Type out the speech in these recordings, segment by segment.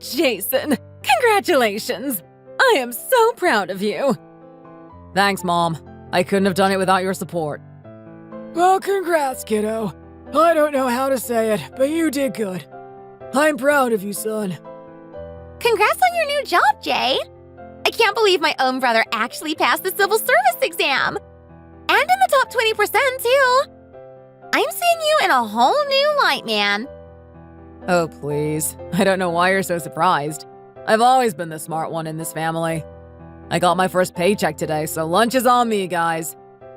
Jason! Congratulations! I am so proud of you! Thanks, Mom. I couldn't have done it without your support. Well, congrats, kiddo. I don't know how to say it, but you did good. I'm proud of you, son. Congrats on your new job, Jay! I can't believe my own brother actually passed the civil service exam! And in the top 20%, too! I'm seeing you in a whole new light, man. Oh, please. I don't know why you're so surprised. I've always been the smart one in this family. I got my first paycheck today, so lunch is on me, guys.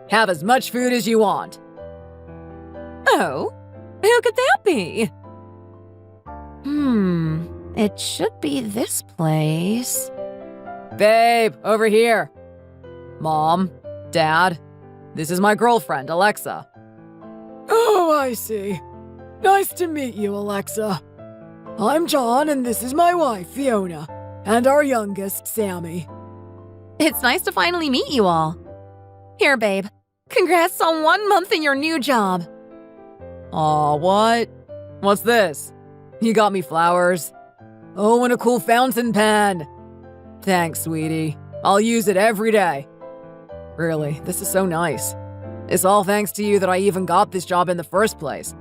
Have as much food as you want. Oh, who could that be? It should be this place. Babe, over here. Mom, Dad, this is my girlfriend, Alexa. Oh, I see. Nice to meet you, Alexa. I'm John, and this is my wife, Fiona, and our youngest, Sammy. It's nice to finally meet you all. Here, babe. Congrats on 1 month in your new job. Aw, what? What's this? You got me flowers. Oh, and a cool fountain pen. Thanks, sweetie. I'll use it every day. Really, this is so nice. It's all thanks to you that I even got this job in the first place.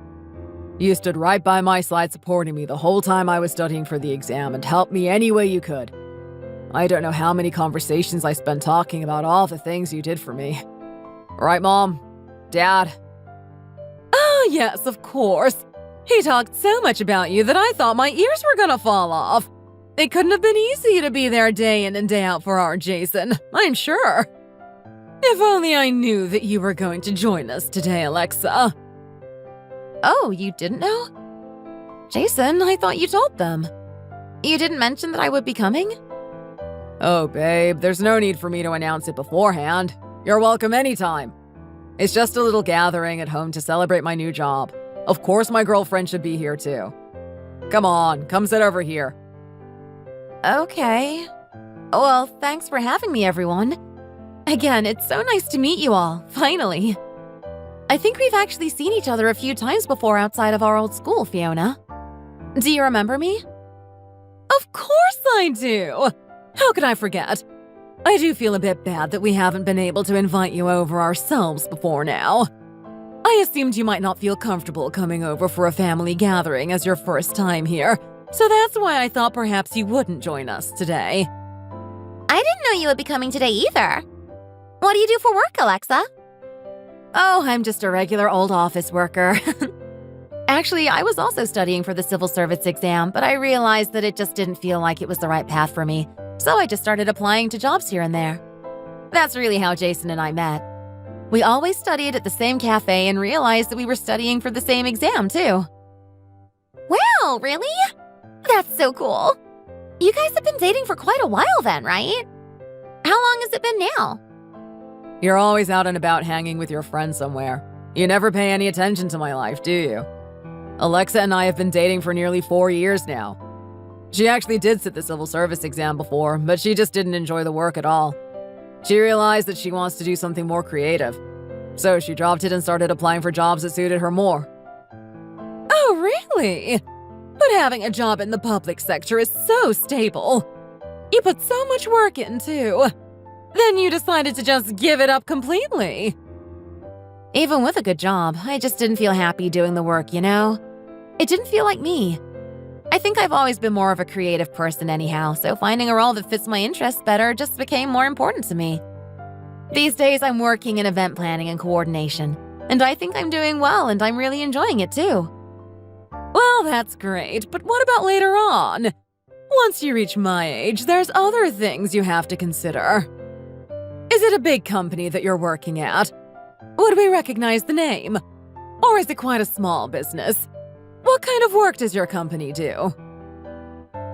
You stood right by my side supporting me the whole time I was studying for the exam and helped me any way you could. I don't know how many conversations I spent talking about all the things you did for me. Right, Mom? Dad? Oh, yes, of course. He talked so much about you that I thought my ears were gonna fall off. It couldn't have been easy to be there day in and day out for our Jason, I'm sure. If only I knew that you were going to join us today, Alexa. Oh, you didn't know? Jason, I thought you told them. You didn't mention that I would be coming? Oh, babe, there's no need for me to announce it beforehand. You're welcome anytime. It's just a little gathering at home to celebrate my new job. Of course my girlfriend should be here too. Come on, come sit over here. Okay. Well, thanks for having me, everyone. Again, it's so nice to meet you all, finally. I think we've actually seen each other a few times before outside of our old school, Fiona. Do you remember me? Of course I do! How could I forget? I do feel a bit bad that we haven't been able to invite you over ourselves before now. I assumed you might not feel comfortable coming over for a family gathering as your first time here, so that's why I thought perhaps you wouldn't join us today. I didn't know you would be coming today either. What do you do for work, Alexa? Oh, I'm just a regular old office worker. Actually, I was also studying for the civil service exam, but I realized that it just didn't feel like it was the right path for me, so I just started applying to jobs here and there. That's really how Jason and I met. We always studied at the same cafe and realized that we were studying for the same exam, too. Wow, really? That's so cool. You guys have been dating for quite a while then, right? How long has it been now? You're always out and about hanging with your friends somewhere. You never pay any attention to my life, do you? Alexa and I have been dating for nearly 4 years now. She actually did sit the civil service exam before, but she just didn't enjoy the work at all. She realized that she wants to do something more creative. So she dropped it and started applying for jobs that suited her more. Oh, really? But having a job in the public sector is so stable. You put so much work in, too. Then you decided to just give it up completely. Even with a good job, I just didn't feel happy doing the work, you know? It didn't feel like me. I think I've always been more of a creative person anyhow, so finding a role that fits my interests better just became more important to me. These days, I'm working in event planning and coordination, and I think I'm doing well and I'm really enjoying it too. Well, that's great, but what about later on? Once you reach my age, there's other things you have to consider. Is it a big company that you're working at? Would we recognize the name? Or is it quite a small business? What kind of work does your company do?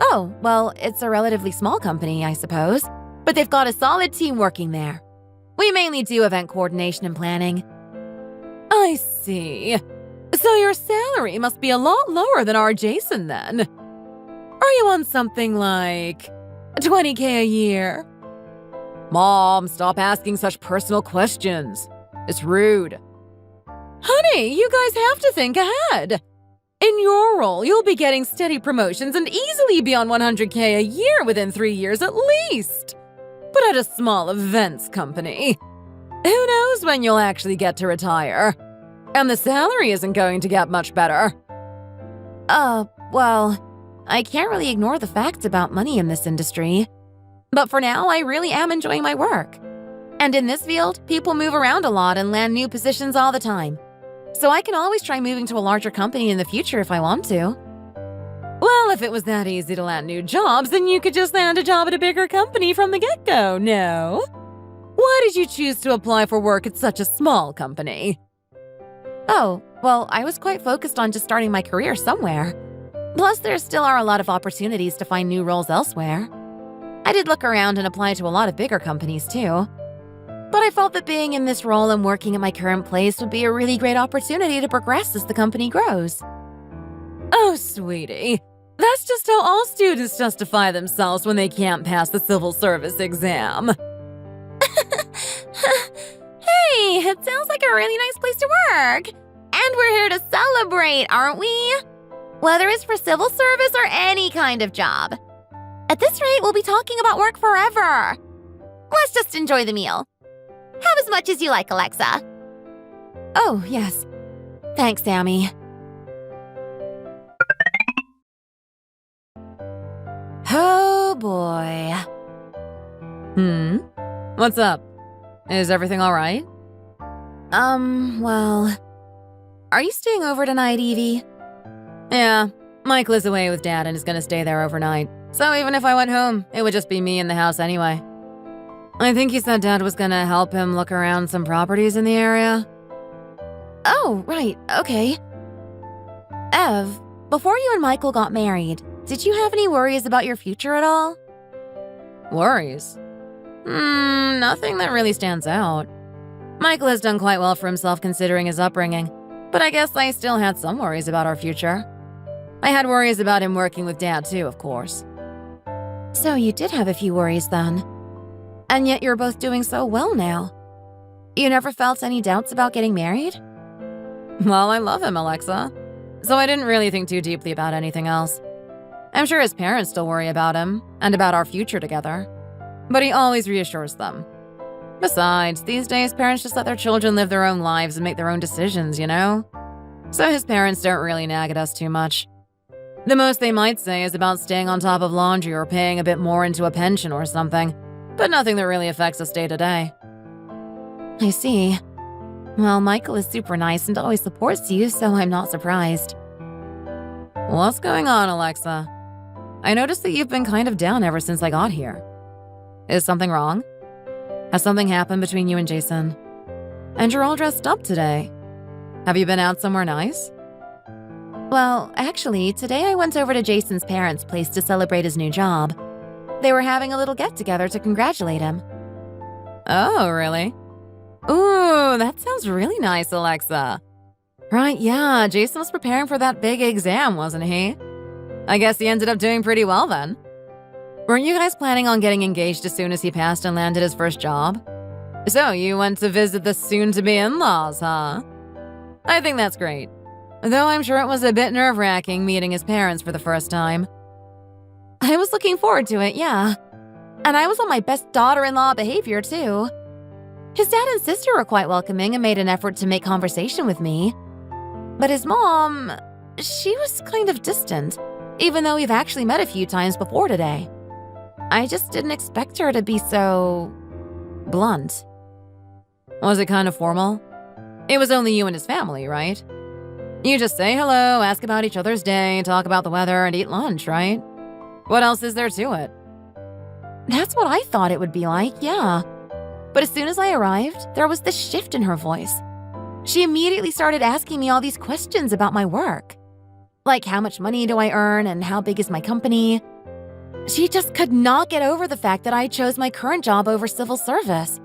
Oh, well, it's a relatively small company, I suppose, but they've got a solid team working there. We mainly do event coordination and planning. I see. So your salary must be a lot lower than our Jason then. Are you on something like $20K a year? Mom, stop asking such personal questions. It's rude. Honey, you guys have to think ahead. In In your role, you'll be getting steady promotions and easily be on 100K a year within 3 years at least. But at a small events company, who knows when you'll actually get to retire? And the salary isn't going to get much better. Well, I can't really ignore the facts about money in this industry. But for now, I really am enjoying my work. And in this field, people move around a lot and land new positions all the time. So I can always try moving to a larger company in the future if I want to. Well, if it was that easy to land new jobs, then you could just land a job at a bigger company from the get-go, no? Why did you choose to apply for work at such a small company? Oh, well, I was quite focused on just starting my career somewhere. Plus, there still are a lot of opportunities to find new roles elsewhere. I did look around and apply to a lot of bigger companies too. But I felt that being in this role and working at my current place would be a really great opportunity to progress as the company grows. Oh, sweetie. That's just how all students justify themselves when they can't pass the civil service exam. Hey, it sounds like a really nice place to work. And we're here to celebrate, aren't we? Whether it's for civil service or any kind of job. At this rate, we'll be talking about work forever. Let's just enjoy the meal. Have as much as you like, Alexa. Oh, yes. Thanks, Sammy. Oh, boy. What's up? Is everything all right? Well... Are you staying over tonight, Evie? Yeah, Michael is away with Dad and is gonna stay there overnight. So even if I went home, it would just be me in the house anyway. I think he said Dad was gonna help him look around some properties in the area. Oh, right, okay. Ev, before you and Michael got married, did you have any worries about your future at all? Worries? Nothing that really stands out. Michael has done quite well for himself considering his upbringing, but I guess I still had some worries about our future. I had worries about him working with Dad too, of course. So you did have a few worries then. And yet you're both doing so well now. You never felt any doubts about getting married? Well, I love him, Alexa. So I didn't really think too deeply about anything else. I'm sure his parents still worry about him and about our future together. But he always reassures them. Besides, these days parents just let their children live their own lives and make their own decisions, you know? So his parents don't really nag at us too much. The most they might say is about staying on top of laundry or paying a bit more into a pension or something, but nothing that really affects us day to day. I see. Well, Michael is super nice and always supports you, so I'm not surprised. What's going on, Alexa? I noticed that you've been kind of down ever since I got here. Is something wrong? Has something happened between you and Jason? And you're all dressed up today. Have you been out somewhere nice? Well, actually, today I went over to Jason's parents' place to celebrate his new job. They were having a little get-together to congratulate him. Oh, really? Ooh, that sounds really nice, Alexa. Right, yeah, Jason was preparing for that big exam, wasn't he? I guess he ended up doing pretty well then. Weren't you guys planning on getting engaged as soon as he passed and landed his first job? So you went to visit the soon-to-be in-laws, huh? I think that's great. Though I'm sure it was a bit nerve-wracking meeting his parents for the first time. I was looking forward to it, yeah. And I was on my best daughter-in-law behavior, too. His dad and sister were quite welcoming and made an effort to make conversation with me. But his mom, she was kind of distant, even though we've actually met a few times before today. I just didn't expect her to be so... blunt. Was it kind of formal? It was only you and his family, right? You just say hello, ask about each other's day, talk about the weather, and eat lunch, right? What else is there to it? That's what I thought it would be like, yeah. But as soon as I arrived, there was this shift in her voice. She immediately started asking me all these questions about my work. Like, how much money do I earn and how big is my company? She just could not get over the fact that I chose my current job over civil service.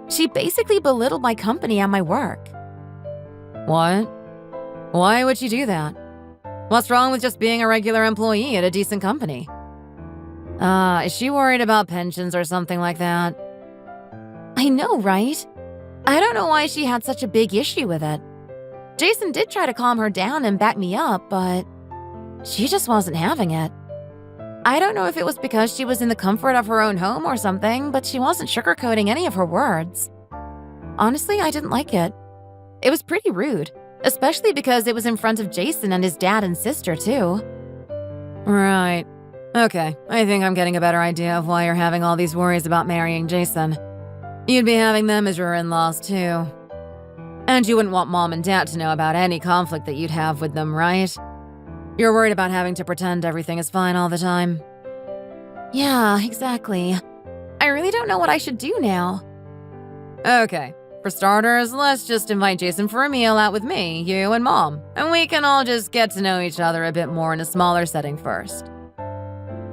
She basically belittled my company and my work. What? Why would she do that? What's wrong with just being a regular employee at a decent company? Is she worried about pensions or something like that? I know, right? I don't know why she had such a big issue with it. Jason did try to calm her down and back me up, but She just wasn't having it. I don't know if it was because she was in the comfort of her own home or something, but she wasn't sugarcoating any of her words. Honestly, I didn't like it. It was pretty rude, especially because it was in front of Jason and his dad and sister, too. Right. Okay, I think I'm getting a better idea of why you're having all these worries about marrying Jason. You'd be having them as your in-laws, too. And you wouldn't want Mom and Dad to know about any conflict that you'd have with them, right? You're worried about having to pretend everything is fine all the time. Yeah, exactly. I really don't know what I should do now. Okay, for starters, let's just invite Jason for a meal out with me, you, and Mom, and we can all just get to know each other a bit more in a smaller setting first.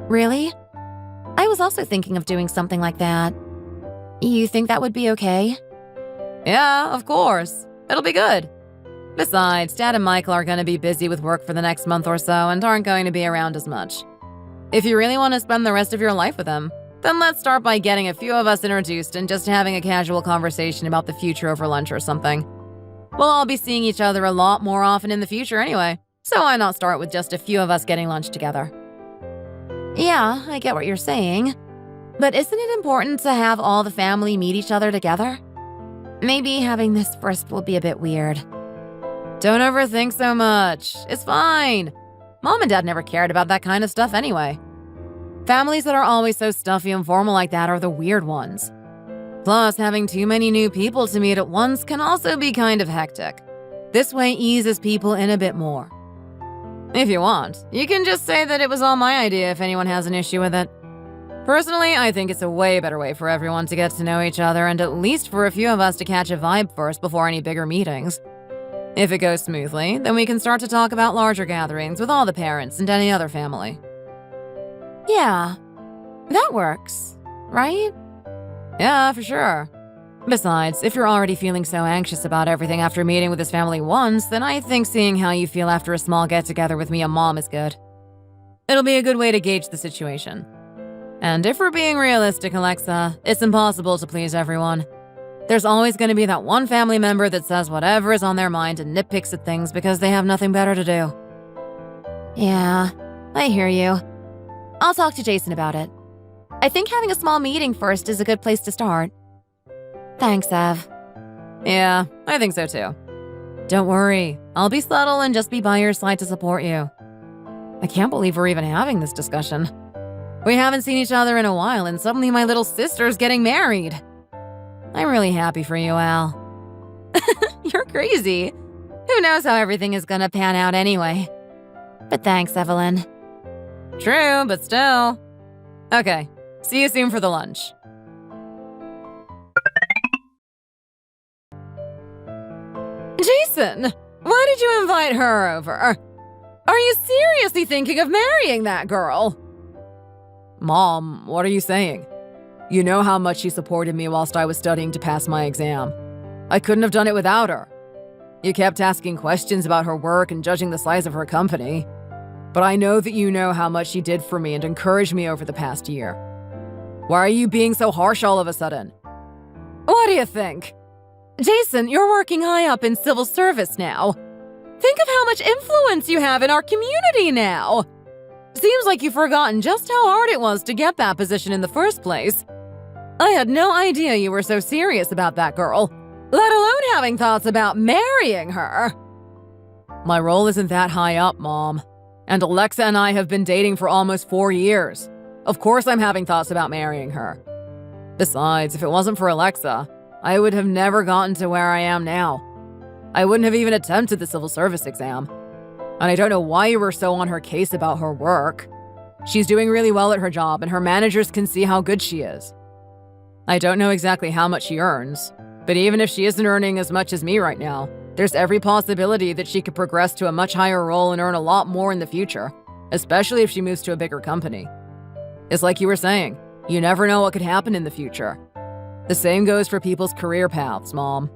Really? I was also thinking of doing something like that. You think that would be okay? Yeah, of course. It'll be good. Besides, Dad and Michael are going to be busy with work for the next month or so and aren't going to be around as much. If you really want to spend the rest of your life with them, then let's start by getting a few of us introduced and just having a casual conversation about the future over lunch or something. We'll all be seeing each other a lot more often in the future anyway, so why not start with just a few of us getting lunch together? Yeah, I get what you're saying. But isn't it important to have all the family meet each other together? Maybe having this first will be a bit weird. Don't overthink so much. It's fine. Mom and Dad never cared about that kind of stuff anyway. Families that are always so stuffy and formal like that are the weird ones. Plus, having too many new people to meet at once can also be kind of hectic. This way eases people in a bit more. If you want, you can just say that it was all my idea if anyone has an issue with it. Personally, I think it's a way better way for everyone to get to know each other and at least for a few of us to catch a vibe first before any bigger meetings. If it goes smoothly, then we can start to talk about larger gatherings with all the parents and any other family. Yeah, that works, right? Yeah, for sure. Besides, if you're already feeling so anxious about everything after meeting with his family once, then I think seeing how you feel after a small get-together with me and Mom is good. It'll be a good way to gauge the situation. And if we're being realistic, Alexa, it's impossible to please everyone. There's always going to be that one family member that says whatever is on their mind and nitpicks at things because they have nothing better to do. Yeah, I hear you. I'll talk to Jason about it. I think having a small meeting first is a good place to start. Thanks, Ev. Yeah, I think so too. Don't worry, I'll be subtle and just be by your side to support you. I can't believe we're even having this discussion. We haven't seen each other in a while and suddenly my little sister's getting married. I'm really happy for you, Al. You're crazy. Who knows how everything is gonna pan out anyway. But thanks, Evelyn. True, but still. Okay, see you soon for the lunch. Jason, why did you invite her over? Are you seriously thinking of marrying that girl? Mom, what are you saying? You know how much she supported me whilst I was studying to pass my exam. I couldn't have done it without her. You kept asking questions about her work and judging the size of her company. But I know that you know how much she did for me and encouraged me over the past year. Why are you being so harsh all of a sudden? What do you think? Jason, you're working high up in civil service now. Think of how much influence you have in our community now. Seems like you've forgotten just how hard it was to get that position in the first place. I had no idea you were so serious about that girl, let alone having thoughts about marrying her. My role isn't that high up, Mom. And Alexa and I have been dating for almost 4 years. Of course I'm having thoughts about marrying her. Besides, if it wasn't for Alexa, I would have never gotten to where I am now. I wouldn't have even attempted the civil service exam. And I don't know why you were so on her case about her work. She's doing really well at her job, and her managers can see how good she is. I don't know exactly how much she earns, but even if she isn't earning as much as me right now, there's every possibility that she could progress to a much higher role and earn a lot more in the future, especially if she moves to a bigger company. It's like you were saying, you never know what could happen in the future. The same goes for people's career paths, Mom.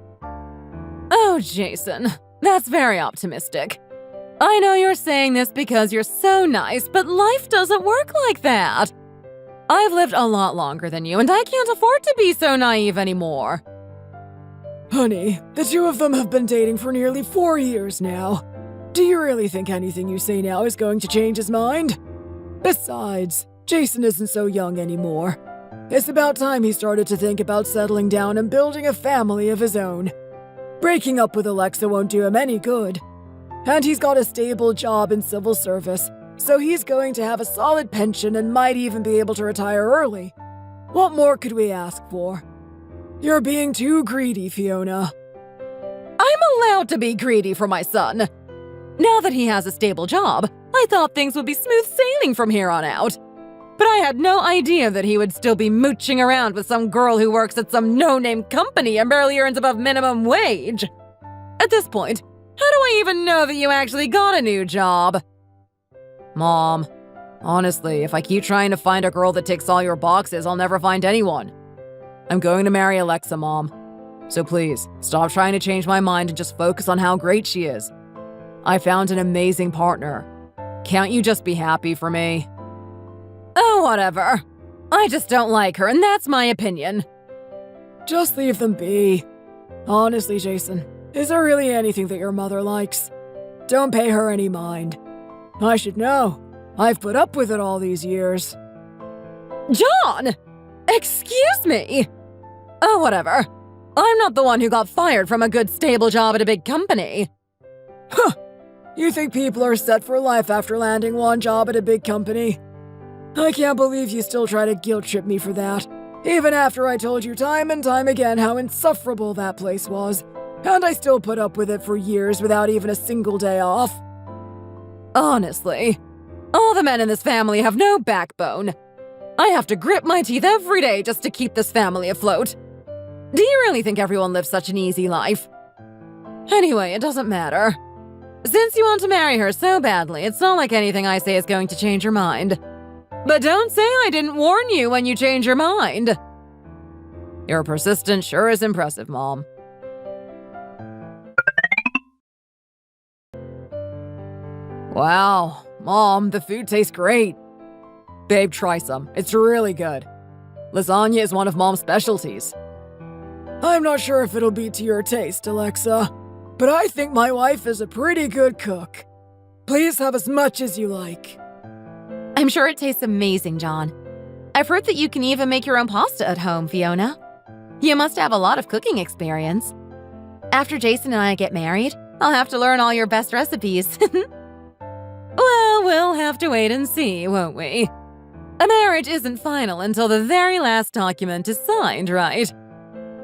Oh, Jason, that's very optimistic. I know you're saying this because you're so nice, but life doesn't work like that. I've lived a lot longer than you, and I can't afford to be so naive anymore. Honey, the two of them have been dating for nearly 4 years now. Do you really think anything you say now is going to change his mind? Besides, Jason isn't so young anymore. It's about time he started to think about settling down and building a family of his own. Breaking up with Alexa won't do him any good. And he's got a stable job in civil service, so he's going to have a solid pension and might even be able to retire early. What more could we ask for? You're being too greedy, Fiona. I'm allowed to be greedy for my son. Now that he has a stable job, I thought things would be smooth sailing from here on out. But I had no idea that he would still be mooching around with some girl who works at some no-name company and barely earns above minimum wage. At this point, how do I even know that you actually got a new job? Mom, honestly, if I keep trying to find a girl that ticks all your boxes, I'll never find anyone. I'm going to marry Alexa, Mom. So please, stop trying to change my mind and just focus on how great she is. I found an amazing partner. Can't you just be happy for me? Oh, whatever. I just don't like her, and that's my opinion. Just leave them be. Honestly, Jason, is there really anything that your mother likes? Don't pay her any mind. I should know. I've put up with it all these years. John! Excuse me! Oh, whatever. I'm not the one who got fired from a good stable job at a big company. Huh! You think people are set for life after landing one job at a big company? I can't believe you still try to guilt-trip me for that, even after I told you time and time again how insufferable that place was, and I still put up with it for years without even a single day off. Honestly, all the men in this family have no backbone. I have to grit my teeth every day just to keep this family afloat. Do you really think everyone lives such an easy life? Anyway, it doesn't matter. Since you want to marry her so badly, it's not like anything I say is going to change your mind. But don't say I didn't warn you when you change your mind. Your persistence sure is impressive, Mom. Wow, Mom, the food tastes great. Babe, try some. It's really good. Lasagna is one of Mom's specialties. I'm not sure if it'll be to your taste, Alexa, but I think my wife is a pretty good cook. Please have as much as you like. I'm sure it tastes amazing, John. I've heard that you can even make your own pasta at home, Fiona. You must have a lot of cooking experience. After Jason and I get married, I'll have to learn all your best recipes. Well, we'll have to wait and see, won't we? A marriage isn't final until the very last document is signed, right?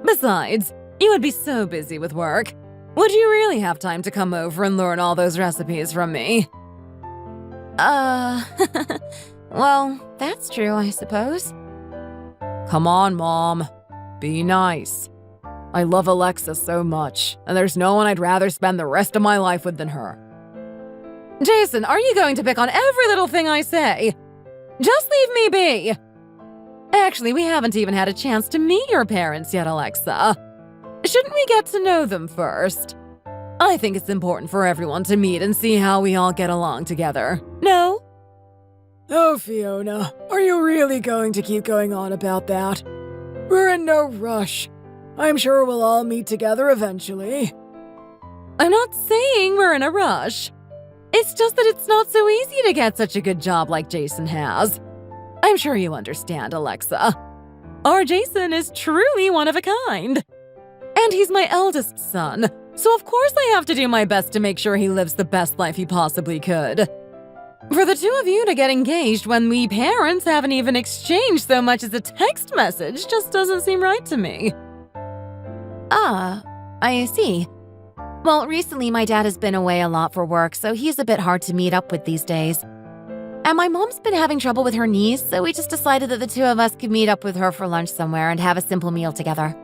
Besides, you would be so busy with work. Would you really have time to come over and learn all those recipes from me? Well, that's true, I suppose. Come on, Mom. Be nice. I love Alexa so much, and there's no one I'd rather spend the rest of my life with than her. Jason, are you going to pick on every little thing I say? Just leave me be. Actually, we haven't even had a chance to meet your parents yet, Alexa. Shouldn't we get to know them first? I think it's important for everyone to meet and see how we all get along together. No? Oh, Fiona, are you really going to keep going on about that? We're in no rush. I'm sure we'll all meet together eventually. I'm not saying we're in a rush. It's just that it's not so easy to get such a good job like Jason has. I'm sure you understand, Alexa. Our Jason is truly one of a kind. And he's my eldest son, so of course I have to do my best to make sure he lives the best life he possibly could. For the two of you to get engaged when we parents haven't even exchanged so much as a text message just doesn't seem right to me. Ah, I see. Well, recently my dad has been away a lot for work, so he's a bit hard to meet up with these days. And my mom's been having trouble with her knees, so we just decided that the two of us could meet up with her for lunch somewhere and have a simple meal together.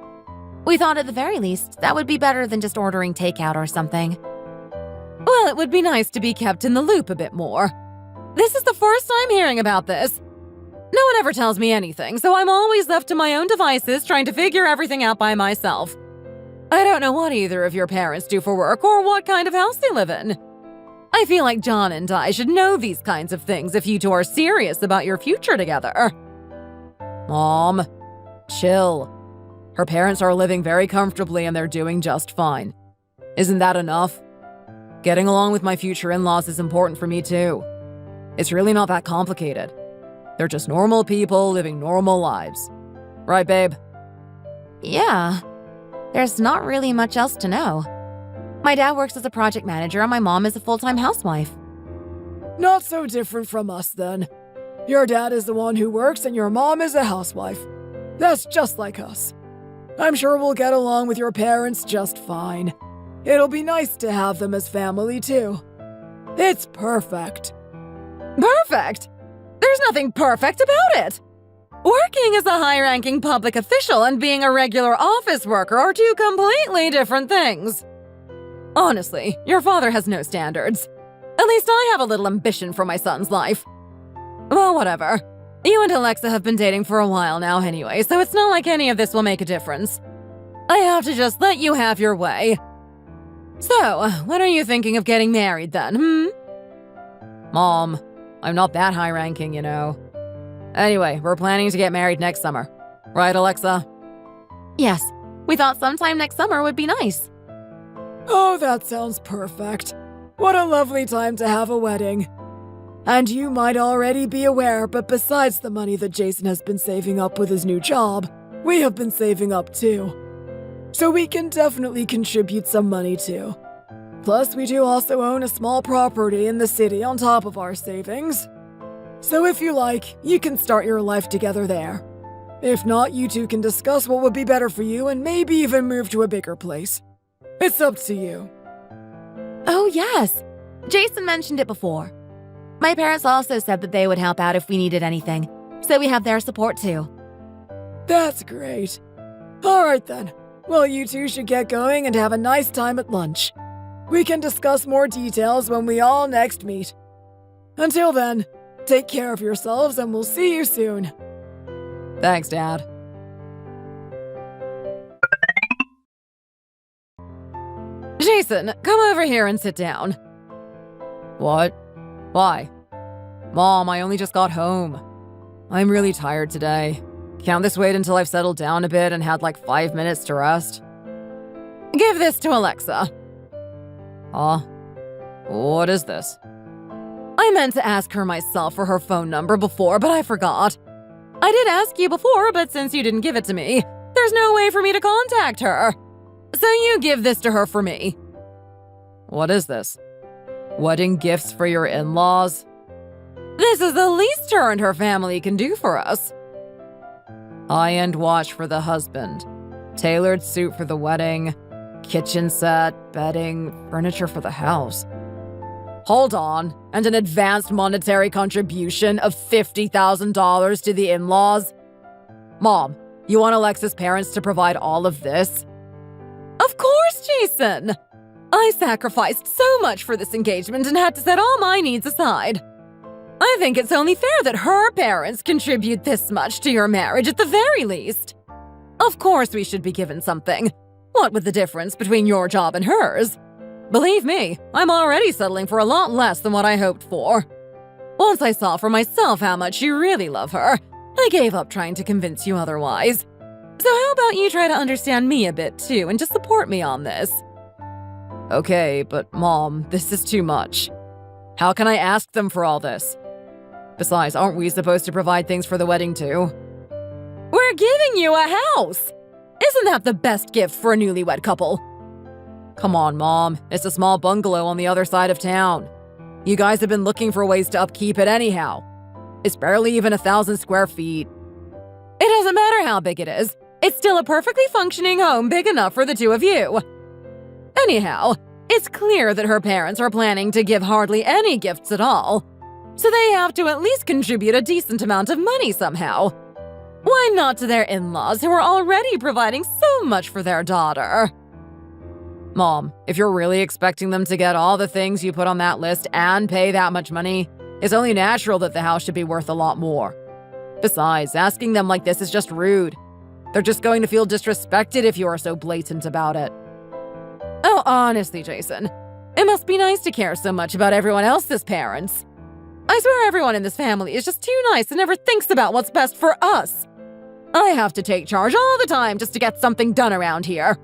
We thought at the very least that would be better than just ordering takeout or something. Well, it would be nice to be kept in the loop a bit more. This is the first time hearing about this. No one ever tells me anything, so I'm always left to my own devices trying to figure everything out by myself. I don't know what either of your parents do for work or what kind of house they live in. I feel like John and I should know these kinds of things if you two are serious about your future together. Mom, chill. Her parents are living very comfortably and they're doing just fine. Isn't that enough? Getting along with my future in-laws is important for me too. It's really not that complicated. They're just normal people living normal lives. Right, babe? Yeah, there's not really much else to know. My dad works as a project manager and my mom is a full-time housewife. Not so different from us then. Your dad is the one who works and your mom is a housewife. That's just like us. I'm sure we'll get along with your parents just fine. It'll be nice to have them as family too. It's perfect. Perfect? There's nothing perfect about it. Working as a high-ranking public official and being a regular office worker are two completely different things. Honestly, your father has no standards. At least I have a little ambition for my son's life. Well, whatever. You and Alexa have been dating for a while now anyway, so it's not like any of this will make a difference. I have to just let you have your way. So, when are you thinking of getting married then, Mom, I'm not that high-ranking, you know. Anyway, we're planning to get married next summer. Right, Alexa? Yes, we thought sometime next summer would be nice. Oh, that sounds perfect. What a lovely time to have a wedding. And you might already be aware, but besides the money that Jason has been saving up with his new job, we have been saving up too. So we can definitely contribute some money too. Plus, we do also own a small property in the city on top of our savings. So if you like, you can start your life together there. If not, you two can discuss what would be better for you and maybe even move to a bigger place. It's up to you. Oh, yes. Jason mentioned it before. My parents also said that they would help out if we needed anything, so we have their support too. That's great. All right then. Well, you two should get going and have a nice time at lunch. We can discuss more details when we all next meet. Until then, take care of yourselves and we'll see you soon. Thanks, Dad. Jason, come over here and sit down. What? Why? Mom, I only just got home. I'm really tired today. Can't this wait until I've settled down a bit and had like 5 minutes to rest? Give this to Alexa. Huh? What is this? I meant to ask her myself for her phone number before, but I forgot. I did ask you before, but since you didn't give it to me, there's no way for me to contact her. So you give this to her for me. What is this? Wedding gifts for your in-laws? This is the least her and her family can do for us. High-end watch for the husband. Tailored suit for the wedding. Kitchen set, bedding, furniture for the house. Hold on, and an advanced monetary contribution of $50,000 to the in-laws? Mom, you want Alexa's parents to provide all of this? Of course, Jason! I sacrificed so much for this engagement and had to set all my needs aside. I think it's only fair that her parents contribute this much to your marriage at the very least. Of course we should be given something. What with the difference between your job and hers? Believe me, I'm already settling for a lot less than what I hoped for. Once I saw for myself how much you really love her, I gave up trying to convince you otherwise. So how about you try to understand me a bit too and just support me on this? Okay, but Mom, this is too much. How can I ask them for all this? Besides, aren't we supposed to provide things for the wedding too? We're giving you a house! Isn't that the best gift for a newlywed couple? Come on, Mom. It's a small bungalow on the other side of town. You guys have been looking for ways to upkeep it anyhow. It's barely even 1,000 square feet. It doesn't matter how big it is. It's still a perfectly functioning home big enough for the two of you. Anyhow, it's clear that her parents are planning to give hardly any gifts at all. So they have to at least contribute a decent amount of money somehow. Why not to their in-laws who are already providing so much for their daughter? Mom, if you're really expecting them to get all the things you put on that list and pay that much money, it's only natural that the house should be worth a lot more. Besides, asking them like this is just rude. They're just going to feel disrespected if you are so blatant about it. Oh, honestly, Jason, it must be nice to care so much about everyone else's parents. I swear everyone in this family is just too nice and never thinks about what's best for us. I have to take charge all the time just to get something done around here.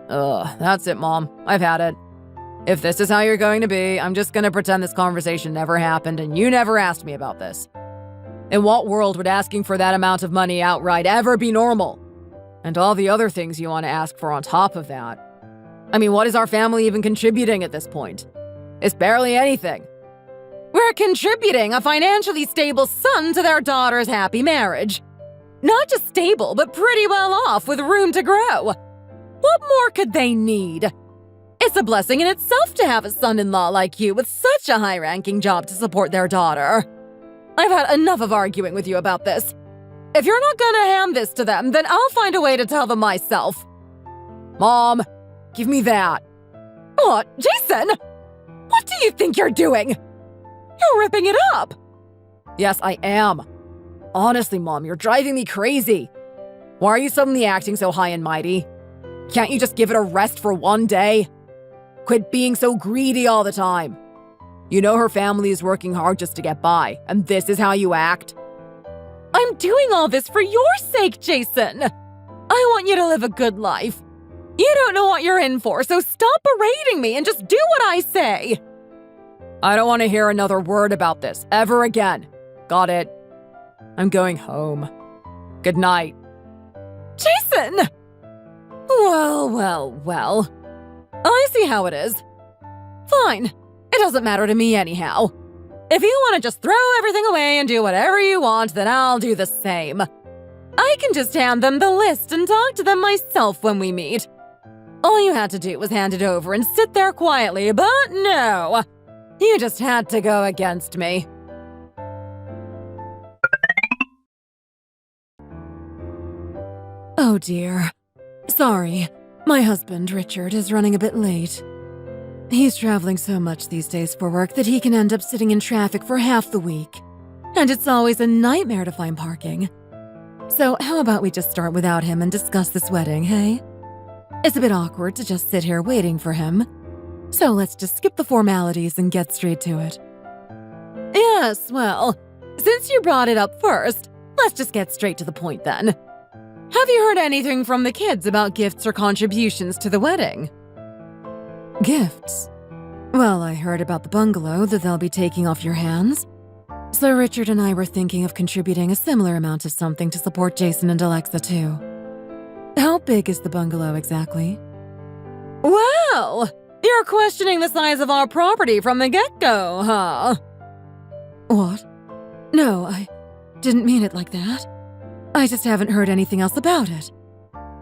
Ugh, that's it, Mom. I've had it. If this is how you're going to be, I'm just gonna pretend this conversation never happened and you never asked me about this. In what world would asking for that amount of money outright ever be normal? And all the other things you want to ask for on top of that. I mean, what is our family even contributing at this point? It's barely anything. We're contributing a financially stable son to their daughter's happy marriage. Not just stable, but pretty well off with room to grow. What more could they need? It's a blessing in itself to have a son-in-law like you with such a high-ranking job to support their daughter. I've had enough of arguing with you about this. If you're not gonna hand this to them, then I'll find a way to tell them myself. Mom, give me that. What, Jason? What do you think you're doing? You're ripping it up. Yes, I am. Honestly, Mom, you're driving me crazy. Why are you suddenly acting so high and mighty? Can't you just give it a rest for one day? Quit being so greedy all the time. You know her family is working hard just to get by, and this is how you act? I'm doing all this for your sake, Jason. I want you to live a good life. You don't know what you're in for, so stop berating me and just do what I say. I don't want to hear another word about this ever again. Got it? I'm going home. Good night. Jason! Well. I see how it is. Fine. It doesn't matter to me anyhow. If you want to just throw everything away and do whatever you want, then I'll do the same. I can just hand them the list and talk to them myself when we meet. All you had to do was hand it over and sit there quietly, but no. You just had to go against me. Oh dear. Sorry, my husband, Richard, is running a bit late. He's traveling so much these days for work that he can end up sitting in traffic for half the week. And it's always a nightmare to find parking. So how about we just start without him and discuss this wedding, hey? It's a bit awkward to just sit here waiting for him. So let's just skip the formalities and get straight to it. Yes, well, since you brought it up first, let's just get straight to the point then. Have you heard anything from the kids about gifts or contributions to the wedding? Gifts? Well, I heard about the bungalow that they'll be taking off your hands. So Richard and I were thinking of contributing a similar amount of something to support Jason and Alexa too. How big is the bungalow exactly? Well, you're questioning the size of our property from the get-go, huh? What? No, I didn't mean it like that. I just haven't heard anything else about it.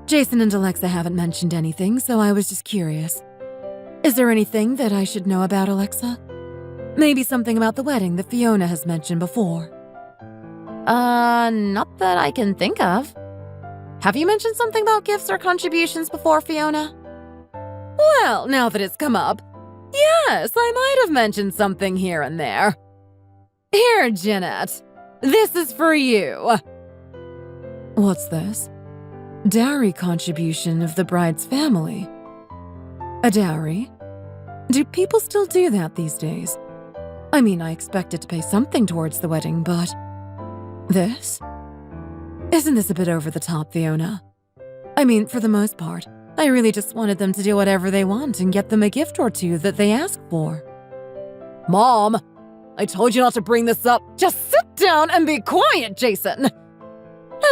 Jason and Alexa haven't mentioned anything, so I was just curious. Is there anything that I should know about Alexa? Maybe something about the wedding that Fiona has mentioned before. Not that I can think of. Have you mentioned something about gifts or contributions before, Fiona? Well, now that it's come up, yes, I might have mentioned something here and there. Here, Jeanette, this is for you. What's this? Dowry contribution of the bride's family. A dowry? Do people still do that these days? I mean, I expected to pay something towards the wedding, but… This? Isn't this a bit over the top, Fiona? I mean, for the most part, I really just wanted them to do whatever they want and get them a gift or two that they ask for. Mom, I told you not to bring this up. Just sit down and be quiet, Jason.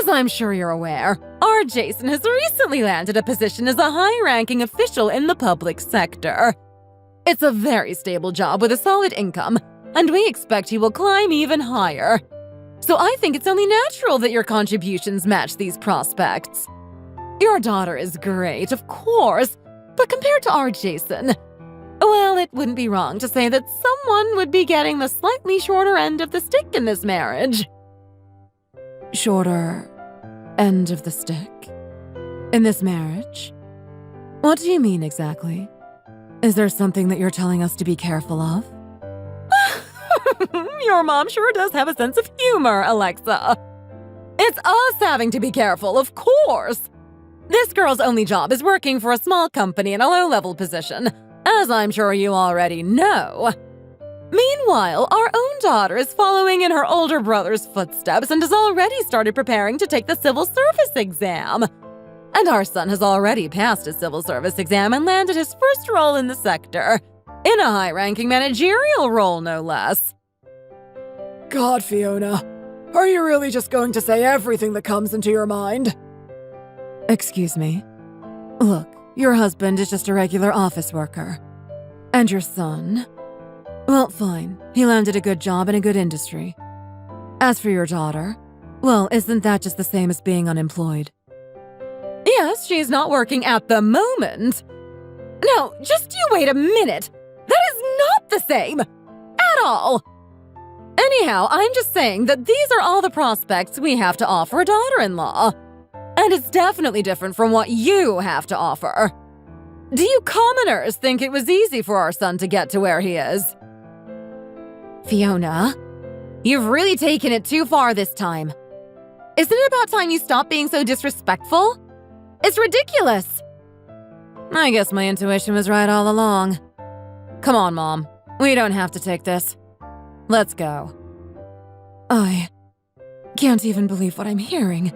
As I'm sure you're aware, our Jason has recently landed a position as a high-ranking official in the public sector. It's a very stable job with a solid income, and we expect he will climb even higher. So I think it's only natural that your contributions match these prospects. Your daughter is great, of course, but compared to our Jason, well, it wouldn't be wrong to say that someone would be getting the slightly shorter end of the stick in this marriage. Shorter end of the stick? In this marriage? What do you mean exactly? Is there something that you're telling us to be careful of? Your mom sure does have a sense of humor, Alexa. It's us having to be careful, of course. This girl's only job is working for a small company in a low-level position, as I'm sure you already know. Meanwhile, our own daughter is following in her older brother's footsteps and has already started preparing to take the civil service exam. And our son has already passed his civil service exam and landed his first role in the sector. In a high-ranking managerial role, no less. God, Fiona, are you really just going to say everything that comes into your mind? Excuse me. Look, your husband is just a regular office worker. And your son? Well, fine. He landed a good job in a good industry. As for your daughter, well, isn't that just the same as being unemployed? Yes, she's not working at the moment. No, just you wait a minute. That is not the same. At all. Anyhow, I'm just saying that these are all the prospects we have to offer a daughter-in-law. And it's definitely different from what you have to offer. Do you commoners think it was easy for our son to get to where he is? Fiona, you've really taken it too far this time. Isn't it about time you stop being so disrespectful? It's ridiculous. I guess my intuition was right all along. Come on, Mom. We don't have to take this. Let's go. I can't even believe what I'm hearing.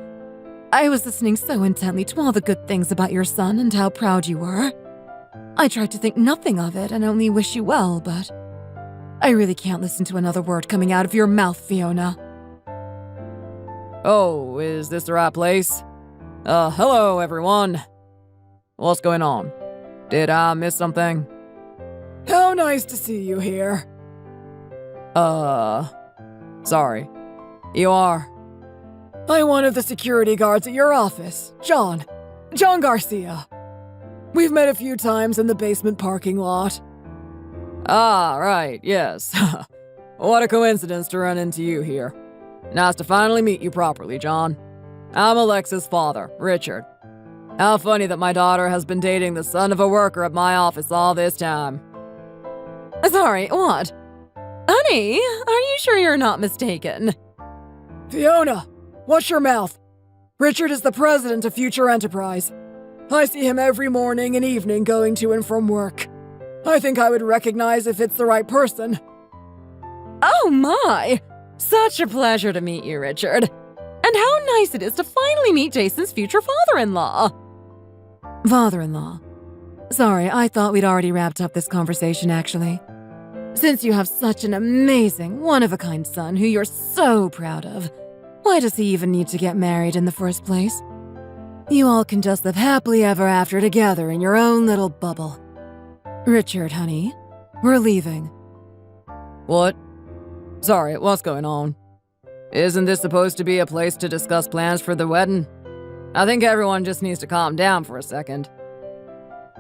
I was listening so intently to all the good things about your son and how proud you were. I tried to think nothing of it and only wish you well, but I really can't listen to another word coming out of your mouth, Fiona. Oh, is this the right place? Hello, everyone. What's going on? Did I miss something? How nice to see you here. Sorry. You are? I'm one of the security guards at your office, John Garcia. We've met a few times in the basement parking lot. Ah, right, yes. What a coincidence to run into you here. Nice to finally meet you properly, John. I'm Alexa's father, Richard. How funny that my daughter has been dating the son of a worker at my office all this time. Sorry, what? Honey, are you sure you're not mistaken? Fiona, watch your mouth. Richard is the president of Future Enterprise. I see him every morning and evening going to and from work. I think I would recognize if it's the right person. Oh my! Such a pleasure to meet you, Richard. And how nice it is to finally meet Jason's future father-in-law. Father-in-law. Sorry, I thought we'd already wrapped up this conversation, actually. Since you have such an amazing, one-of-a-kind son who you're so proud of, why does he even need to get married in the first place? You all can just live happily ever after together in your own little bubble. Richard, honey, we're leaving. What? Sorry, what's going on? Isn't this supposed to be a place to discuss plans for the wedding? I think everyone just needs to calm down for a second.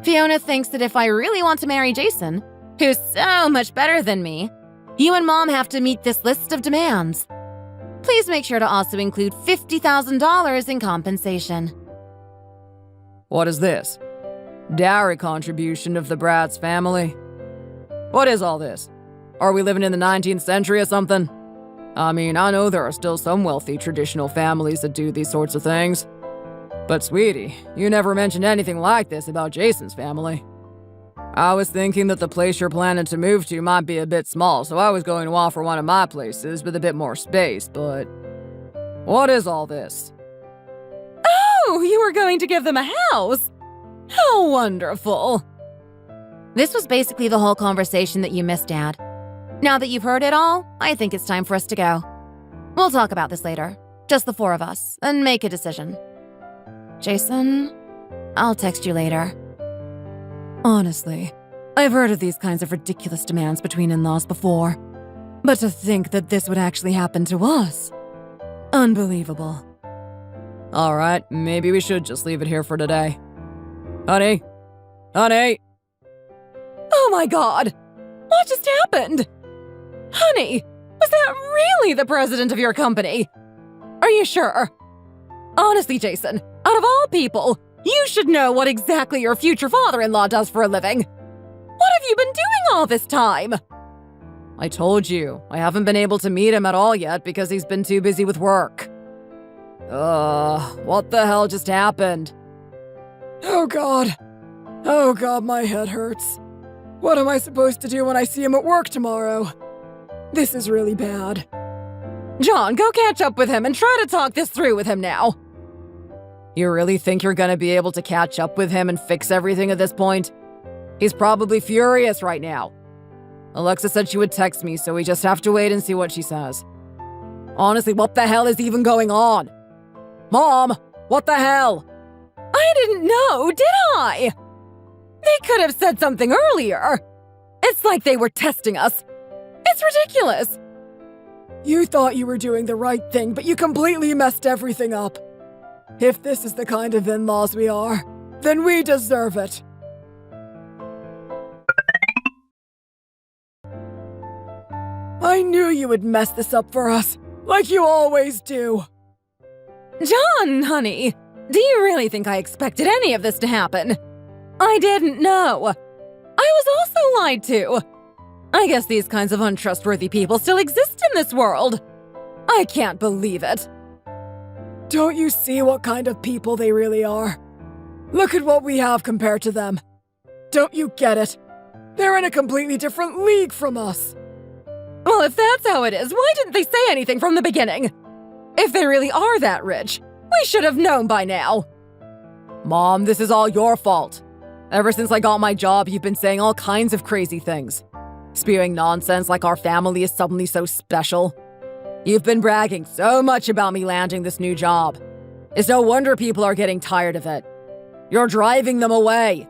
Fiona thinks that if I really want to marry Jason, who's so much better than me, you and Mom have to meet this list of demands. Please make sure to also include $50,000 in compensation. What is this? Dowry contribution of the Brad's family? What is all this? Are we living in the 19th century or something? I mean, I know there are still some wealthy traditional families that do these sorts of things. But sweetie, you never mentioned anything like this about Jason's family. I was thinking that the place you're planning to move to might be a bit small, so I was going to offer one of my places with a bit more space, but... What is all this? Oh, you were going to give them a house? How wonderful. This was basically the whole conversation that you missed, Dad. Now that you've heard it all, I think it's time for us to go. We'll talk about this later, just the four of us, and make a decision. Jason, I'll text you later. Honestly, I've heard of these kinds of ridiculous demands between in-laws before. But to think that this would actually happen to us. Unbelievable. Alright, maybe we should just leave it here for today. Honey? Honey? Oh my god! What just happened? Honey, was that really the president of your company? Are you sure? Honestly, Jason, out of all people, you should know what exactly your future father-in-law does for a living. What have you been doing all this time? I told you, I haven't been able to meet him at all yet because he's been too busy with work. What the hell just happened? Oh god, my head hurts. What am I supposed to do when I see him at work tomorrow? This is really bad. John, go catch up with him and try to talk this through with him now. You really think you're gonna be able to catch up with him and fix everything at this point? He's probably furious right now. Alexa said she would text me, so we just have to wait and see what she says. Honestly, what the hell is even going on? Mom, what the hell? I didn't know, did I? They could have said something earlier. It's like they were testing us. It's ridiculous. You thought you were doing the right thing, but you completely messed everything up. If this is the kind of in-laws we are, then we deserve it. I knew you would mess this up for us, like you always do. John, honey, do you really think I expected any of this to happen? I didn't know. I was also lied to. I guess these kinds of untrustworthy people still exist in this world. I can't believe it. Don't you see what kind of people they really are? Look at what we have compared to them. Don't you get it? They're in a completely different league from us. Well, if that's how it is, why didn't they say anything from the beginning? If they really are that rich, we should have known by now. Mom, this is all your fault. Ever since I got my job, you've been saying all kinds of crazy things. Spewing nonsense like our family is suddenly so special. You've been bragging so much about me landing this new job. It's no wonder people are getting tired of it. You're driving them away.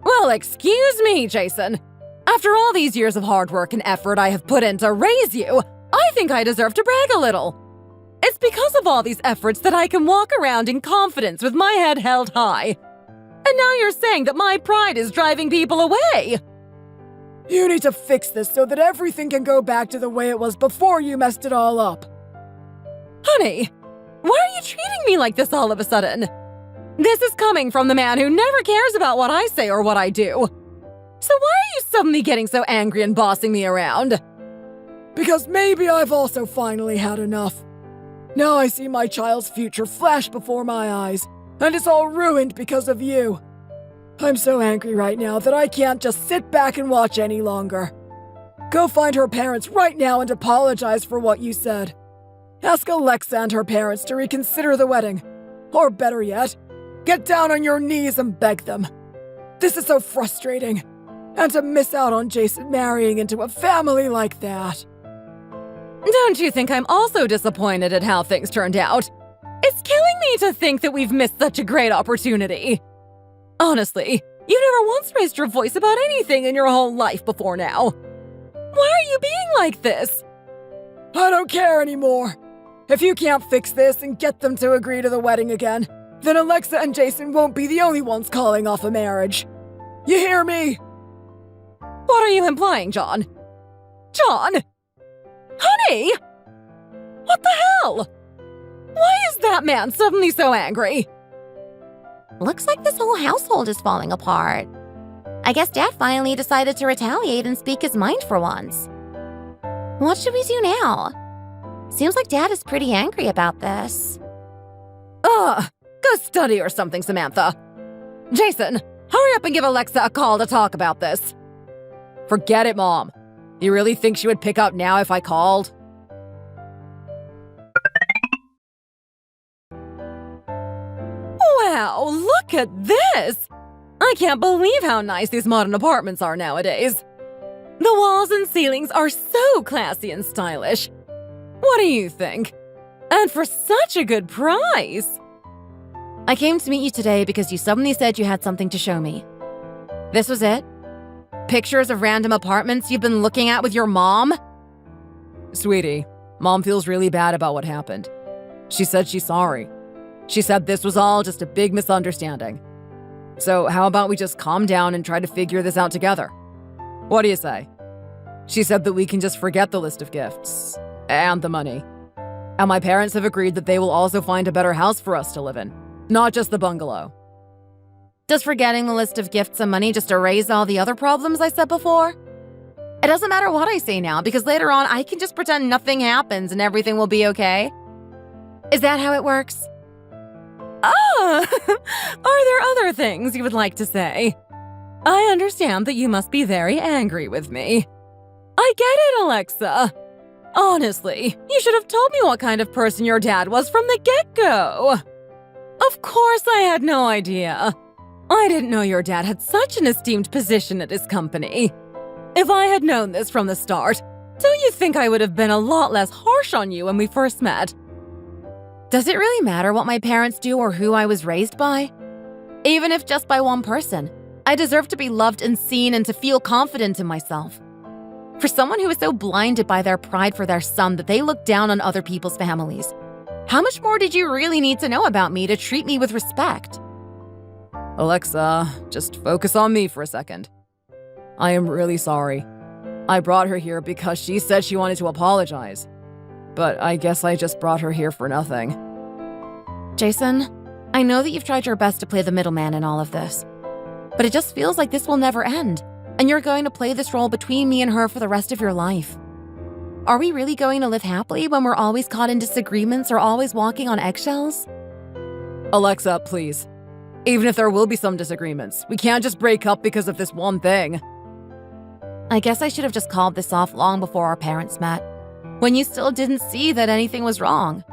Well, excuse me, Jason. After all these years of hard work and effort I have put in to raise you, I think I deserve to brag a little. It's because of all these efforts that I can walk around in confidence with my head held high. And now you're saying that my pride is driving people away. You need to fix this so that everything can go back to the way it was before you messed it all up. Honey, why are you treating me like this all of a sudden? This is coming from the man who never cares about what I say or what I do. So why are you suddenly getting so angry and bossing me around? Because maybe I've also finally had enough. Now I see my child's future flash before my eyes, and it's all ruined because of you. I'm so angry right now that I can't just sit back and watch any longer. Go find her parents right now and apologize for what you said. Ask Alexa and her parents to reconsider the wedding. Or better yet, get down on your knees and beg them. This is so frustrating. And to miss out on Jason marrying into a family like that. Don't you think I'm also disappointed at how things turned out? It's killing me to think that we've missed such a great opportunity. Honestly, you never once raised your voice about anything in your whole life before now. Why are you being like this? I don't care anymore. If you can't fix this and get them to agree to the wedding again, then Alexa and Jason won't be the only ones calling off a marriage. You hear me? What are you implying, John? John? Honey? What the hell? Why is that man suddenly so angry? Looks like this whole household is falling apart. I guess Dad finally decided to retaliate and speak his mind for once. What should we do now? Seems like Dad is pretty angry about this. Ugh, go study or something, Samantha. Jason, hurry up and give Alexa a call to talk about this. Forget it, Mom. You really think she would pick up now if I called? Wow, look at this! I can't believe how nice these modern apartments are nowadays. The walls and ceilings are so classy and stylish. What do you think? And for such a good price! I came to meet you today because you suddenly said you had something to show me. This was it? Pictures of random apartments you've been looking at with your mom? Sweetie, Mom feels really bad about what happened. She said she's sorry. She said this was all just a big misunderstanding. So how about we just calm down and try to figure this out together? What do you say? She said that we can just forget the list of gifts and the money. And my parents have agreed that they will also find a better house for us to live in, not just the bungalow. Does forgetting the list of gifts and money just erase all the other problems I said before? It doesn't matter what I say now, because later on I can just pretend nothing happens and everything will be okay. Is that how it works? Ah! Are there other things you would like to say? I understand that you must be very angry with me. I get it, Alexa. Honestly, you should have told me what kind of person your dad was from the get-go. Of course I had no idea. I didn't know your dad had such an esteemed position at his company. If I had known this from the start, don't you think I would have been a lot less harsh on you when we first met? Does it really matter what my parents do or who I was raised by? Even if just by one person, I deserve to be loved and seen and to feel confident in myself. For someone who is so blinded by their pride for their son that they look down on other people's families, how much more did you really need to know about me to treat me with respect? Alexa, just focus on me for a second. I am really sorry. I brought her here because she said she wanted to apologize. But I guess I just brought her here for nothing. Jason, I know that you've tried your best to play the middleman in all of this, but it just feels like this will never end, and you're going to play this role between me and her for the rest of your life. Are we really going to live happily when we're always caught in disagreements or always walking on eggshells? Alexa, please. Even if there will be some disagreements, we can't just break up because of this one thing. I guess I should have just called this off long before our parents met, when you still didn't see that anything was wrong.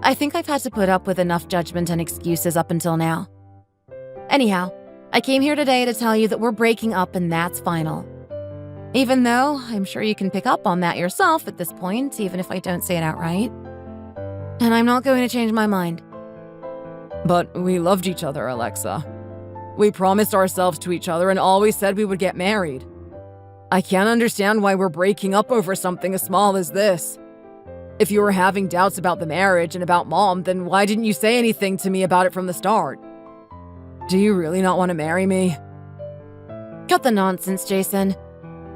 I think I've had to put up with enough judgment and excuses up until now. Anyhow, I came here today to tell you that we're breaking up and that's final. Even though I'm sure you can pick up on that yourself at this point, even if I don't say it outright. And I'm not going to change my mind. But we loved each other, Alexa. We promised ourselves to each other and always said we would get married. I can't understand why we're breaking up over something as small as this. If you were having doubts about the marriage and about Mom, then why didn't you say anything to me about it from the start? Do you really not want to marry me? Cut the nonsense, Jason.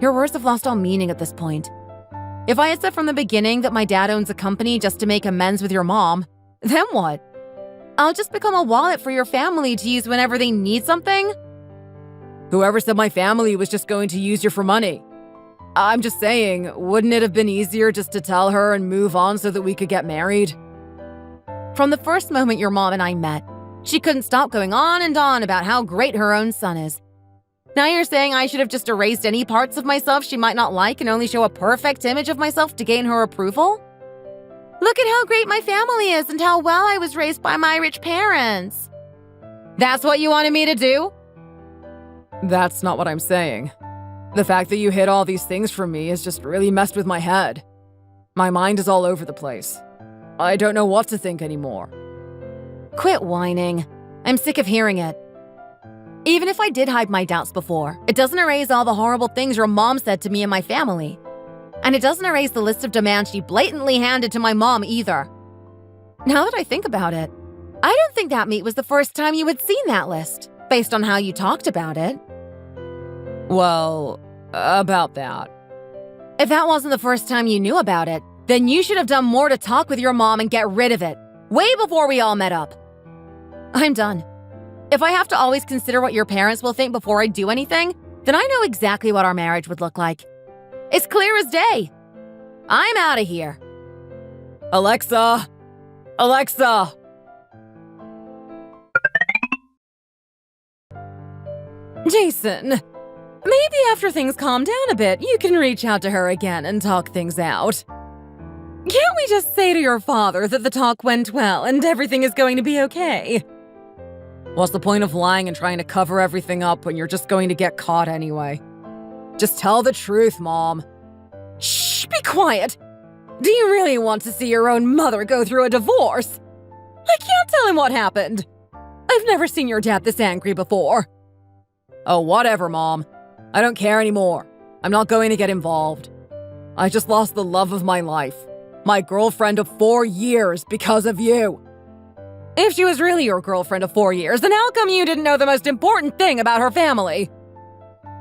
Your words have lost all meaning at this point. If I had said from the beginning that my dad owns a company just to make amends with your mom, then what? I'll just become a wallet for your family to use whenever they need something? Whoever said my family was just going to use you for money? I'm just saying, wouldn't it have been easier just to tell her and move on so that we could get married? From the first moment your mom and I met, she couldn't stop going on and on about how great her own son is. Now you're saying I should have just erased any parts of myself she might not like and only show a perfect image of myself to gain her approval? Look at how great my family is and how well I was raised by my rich parents. That's what you wanted me to do? That's not what I'm saying. The fact that you hid all these things from me has just really messed with my head. My mind is all over the place. I don't know what to think anymore. Quit whining. I'm sick of hearing it. Even if I did hide my doubts before, it doesn't erase all the horrible things your mom said to me and my family. And it doesn't erase the list of demands she blatantly handed to my mom either. Now that I think about it, I don't think that meet was the first time you had seen that list, based on how you talked about it. Well, about that. If that wasn't the first time you knew about it, then you should have done more to talk with your mom and get rid of it, way before we all met up. I'm done. If I have to always consider what your parents will think before I do anything, then I know exactly what our marriage would look like. It's clear as day. I'm out of here. Alexa! Alexa! Jason, maybe after things calm down a bit, you can reach out to her again and talk things out. Can't we just say to your father that the talk went well and everything is going to be okay? What's the point of lying and trying to cover everything up when you're just going to get caught anyway? Just tell the truth, Mom. Shh, be quiet. Do you really want to see your own mother go through a divorce? I can't tell him what happened. I've never seen your dad this angry before. Oh, whatever, Mom. I don't care anymore. I'm not going to get involved. I just lost the love of my life. My girlfriend of 4 years because of you. If she was really your girlfriend of 4 years, then how come you didn't know the most important thing about her family?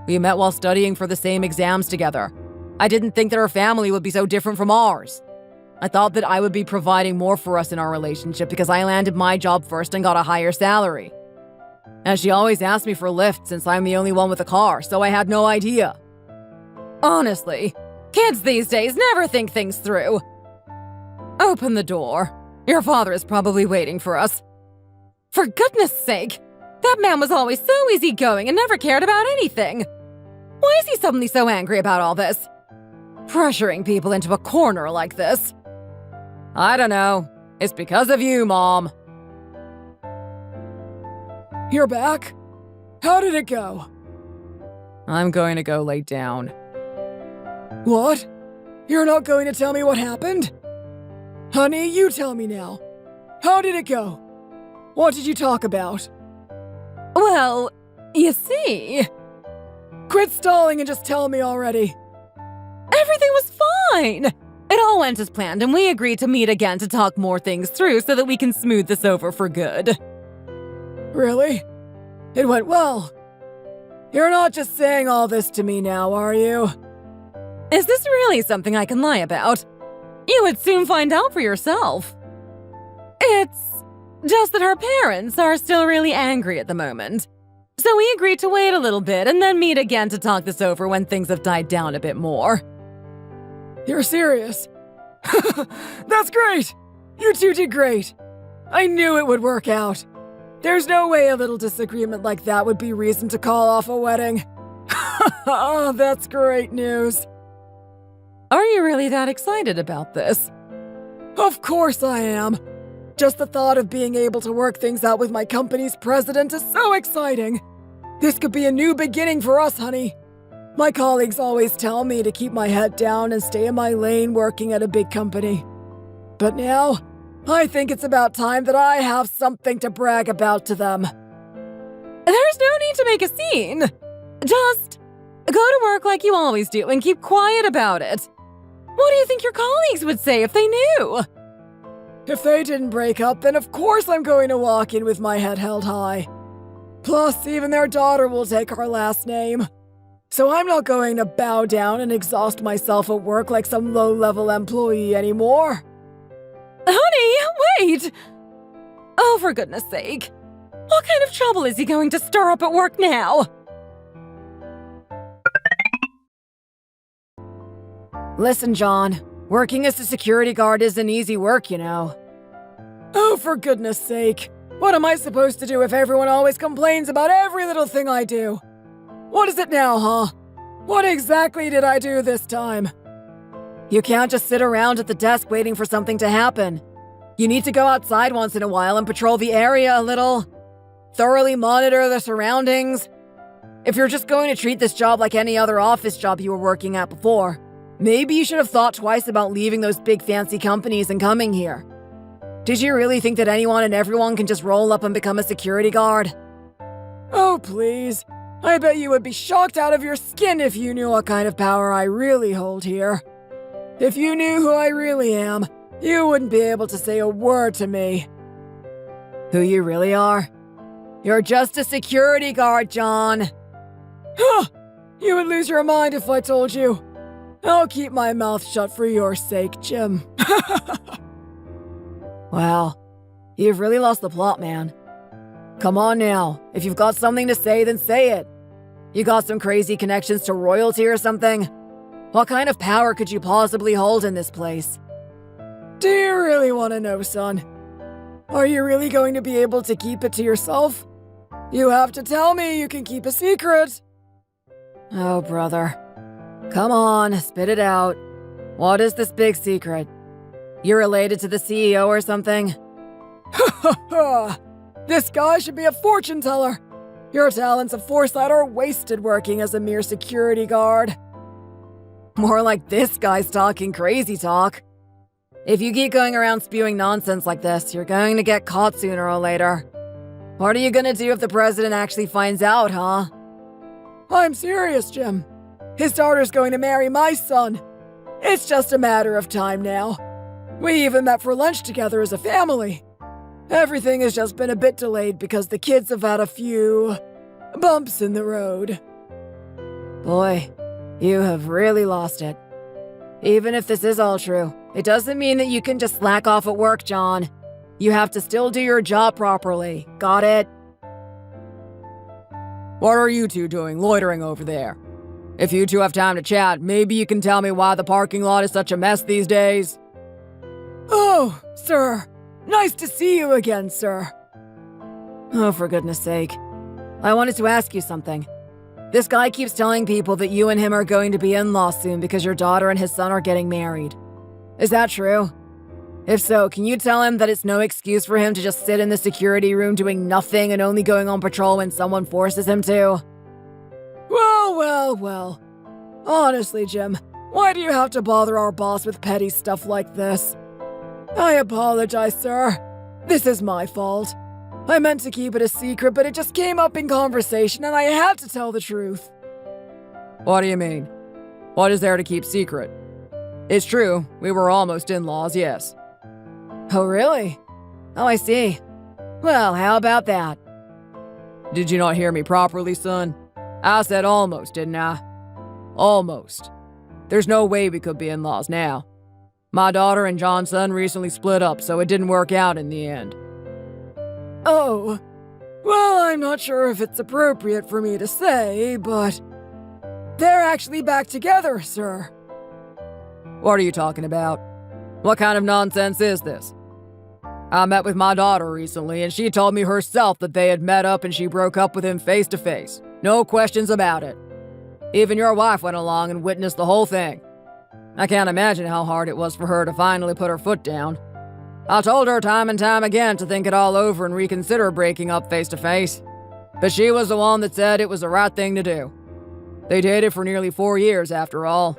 We met while studying for the same exams together. I didn't think that her family would be so different from ours. I thought that I would be providing more for us in our relationship because I landed my job first and got a higher salary. And she always asked me for a lift since I'm the only one with a car, so I had no idea. Honestly, kids these days never think things through. Open the door. Your father is probably waiting for us. For goodness sake, that man was always so easygoing and never cared about anything. Why is he suddenly so angry about all this? Pressuring people into a corner like this. I don't know. It's because of you, Mom. You're back? How did it go? I'm going to go lay down. What? You're not going to tell me what happened? Honey, you tell me now. How did it go? What did you talk about? Well, you see, Quit stalling and just tell me already. everything was fine. It all went as planned, and we agreed to meet again to talk more things through so that we can smooth this over for good. Really? It went well. You're not just saying all this to me now, are you? Is this really something I can lie about? You would soon find out for yourself. It's just that her parents are still really angry at the moment. So we agreed to wait a little bit and then meet again to talk this over when things have died down a bit more. You're serious? That's great! You two did great. I knew it would work out. There's no way a little disagreement like that would be reason to call off a wedding. Oh, that's great news. Are you really that excited about this? Of course I am. Just the thought of being able to work things out with my company's president is so exciting. This could be a new beginning for us, honey. My colleagues always tell me to keep my head down and stay in my lane working at a big company. But now, I think it's about time that I have something to brag about to them. There's no need to make a scene. Just go to work like you always do and keep quiet about it. What do you think your colleagues would say if they knew? If they didn't break up, then of course I'm going to walk in with my head held high. Plus, even their daughter will take our last name. So I'm not going to bow down and exhaust myself at work like some low-level employee anymore. Honey, wait! Oh, for goodness sake. What kind of trouble is he going to stir up at work now? Listen, John. Working as a security guard isn't easy work, you know. Oh, for goodness sake. What am I supposed to do if everyone always complains about every little thing I do? What is it now, huh? What exactly did I do this time? You can't just sit around at the desk waiting for something to happen. You need to go outside once in a while and patrol the area a little. Thoroughly monitor the surroundings. If you're just going to treat this job like any other office job you were working at before, maybe you should have thought twice about leaving those big fancy companies and coming here. Did you really think that anyone and everyone can just roll up and become a security guard? Oh, please. I bet you would be shocked out of your skin if you knew what kind of power I really hold here. If you knew who I really am, you wouldn't be able to say a word to me. Who you really are? You're just a security guard, John. Huh! You would lose your mind if I told you. I'll keep my mouth shut for your sake, Jim. Wow, you've really lost the plot, man. Come on now, if you've got something to say, then say it. You got some crazy connections to royalty or something? What kind of power could you possibly hold in this place? Do you really want to know, son? Are you really going to be able to keep it to yourself? You have to tell me you can keep a secret. Oh, brother. Come on, spit it out. What is this big secret? You related to the CEO or something? This guy should be a fortune teller. Your talents of foresight are wasted working as a mere security guard. More like this guy's talking crazy talk. If you keep going around spewing nonsense like this, you're going to get caught sooner or later. What are you gonna do if the president actually finds out, huh? I'm serious, Jim. His daughter's going to marry my son. It's just a matter of time now. We even met for lunch together as a family. Everything has just been a bit delayed because the kids have had a few bumps in the road. Boy, you have really lost it. Even if this is all true, it doesn't mean that you can just slack off at work, John. You have to still do your job properly. Got it? What are you two doing loitering over there? If you two have time to chat, maybe you can tell me why the parking lot is such a mess these days. Oh, sir. Nice to see you again, sir. Oh, for goodness sake. I wanted to ask you something. This guy keeps telling people that you and him are going to be in-laws soon because your daughter and his son are getting married. Is that true? If so, can you tell him that it's no excuse for him to just sit in the security room doing nothing and only going on patrol when someone forces him to? Well. Honestly, Jim, why do you have to bother our boss with petty stuff like this? I apologize, sir. This is my fault. I meant to keep it a secret, but it just came up in conversation and I had to tell the truth. What do you mean? What is there to keep secret? It's true, we were almost in-laws, yes. Oh, really? Oh, I see. Well, how about that? Did you not hear me properly, son? I said almost, didn't I? Almost. There's no way we could be in-laws now. My daughter and John's son recently split up, so it didn't work out in the end. Oh. Well, I'm not sure if it's appropriate for me to say, but they're actually back together, sir. What are you talking about? What kind of nonsense is this? I met with my daughter recently, and she told me herself that they had met up and she broke up with him face to face. No questions about it. Even your wife went along and witnessed the whole thing. I can't imagine how hard it was for her to finally put her foot down. I told her time and time again to think it all over and reconsider breaking up face to face. But she was the one that said it was the right thing to do. They dated for nearly 4 years after all.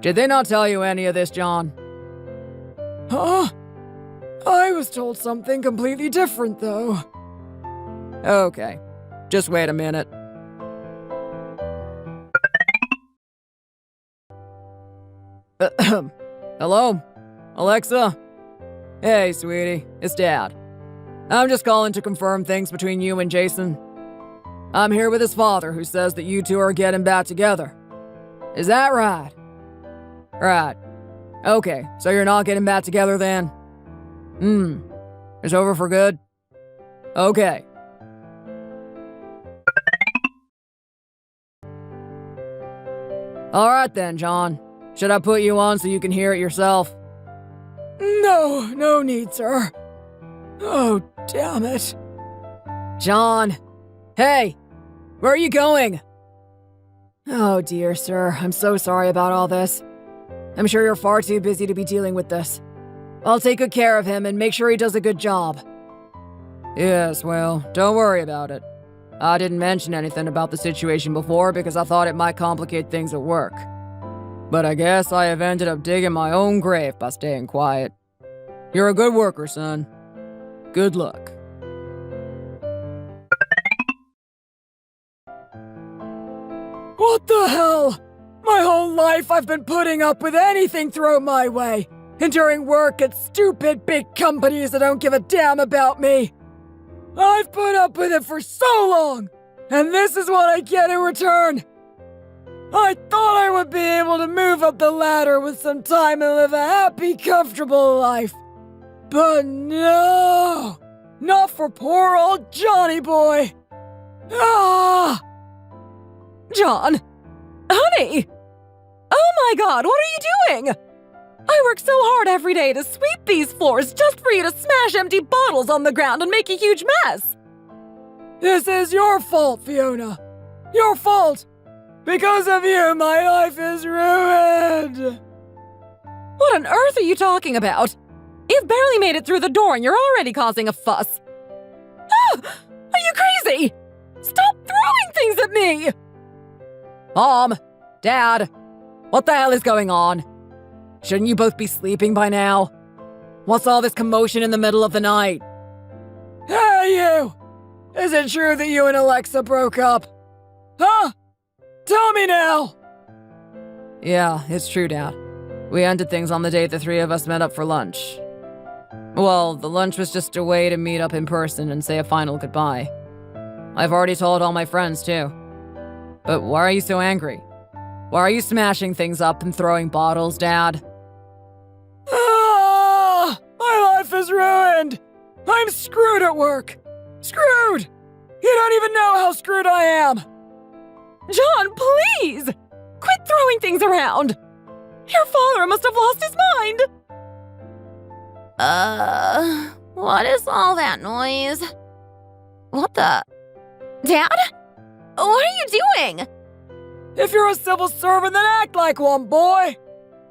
Did they not tell you any of this, John? Huh? I was told something completely different, though. Okay. Just wait a minute. Hello? Alexa? Hey, sweetie. It's Dad. I'm just calling to confirm things between you and Jason. I'm here with his father, who says that you two are getting back together. Is that right? Right. Okay, so you're not getting back together then? It's over for good? Okay. Alright then, John. Should I put you on so you can hear it yourself? No need, sir. Oh, damn it. John! Hey! Where are you going? Oh dear, sir. I'm so sorry about all this. I'm sure you're far too busy to be dealing with this. I'll take good care of him and make sure he does a good job. Yes, well, don't worry about it. I didn't mention anything about the situation before because I thought it might complicate things at work. But I guess I have ended up digging my own grave by staying quiet. You're a good worker, son. Good luck. What the hell? My whole life I've been putting up with anything thrown my way, enduring work at stupid big companies that don't give a damn about me. I've put up with it for so long, and this is what I get in return. I thought I would be able to move up the ladder with some time and live a happy, comfortable life. But no! Not for poor old Johnny boy! Ah! John! Honey! Oh my God, what are you doing? I work so hard every day to sweep these floors just for you to smash empty bottles on the ground and make a huge mess. This is your fault, Fiona. Your fault. Because of you, my life is ruined. What on earth are you talking about? You've barely made it through the door and you're already causing a fuss. Ah! Are you crazy? Stop throwing things at me! Mom! Dad! What the hell is going on? Shouldn't you both be sleeping by now? What's all this commotion in the middle of the night? Hey, you! Is it true that you and Alexa broke up? Huh? Tell me now! Yeah, it's true, Dad. We ended things on the date the three of us met up for lunch. Well, the lunch was just a way to meet up in person and say a final goodbye. I've already told all my friends, too. But why are you so angry? Why are you smashing things up and throwing bottles, Dad? Ah! My life is ruined! I'm screwed at work! Screwed! You don't even know how screwed I am! John, please! Quit throwing things around! Your father must have lost his mind! What is all that noise? What the? Dad? What are you doing? If you're a civil servant, then act like one, boy!